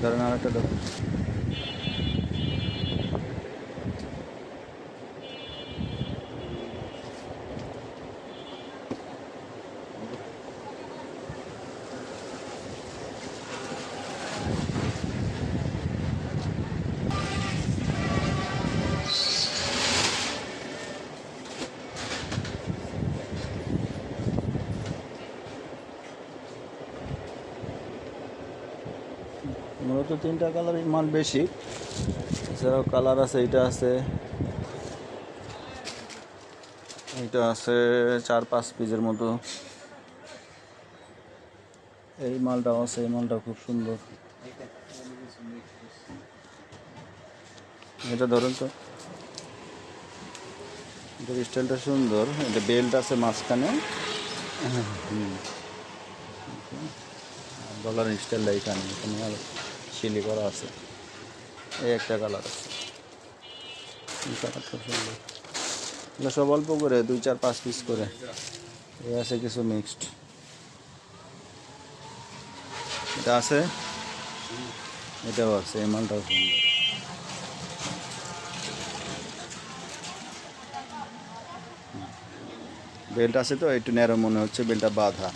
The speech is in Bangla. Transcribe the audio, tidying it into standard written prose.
ধরেন আর একটা ধরেন। মূলত তিনটা কালার মান বেশি, এছাড়াও কালার আছে, এটা আছে, এটা আছে 4-5 পিসের মতো। এই মালটাও আছে, এই মালটাও খুব সুন্দর। এটা ধরেন তো, এটার স্টাইলটা সুন্দর। এটা বেল্ট আছে মাঝখানে, গলার স্টাইলটা এখানে এখানে আর শিলি করা আছে। এই একটা কালার আছে, এই কালারটা সুন্দর। এগুলো সব অল্প করে 2-4-5 পিস করে। এই আছে কিছু মিক্সড, এটা আছে, এটাও আছে, এই মালটাও সুন্দর। বেল্ট আছে তো একটু ন্যারো মনে হচ্ছে, বেল্টটা বাঁধা।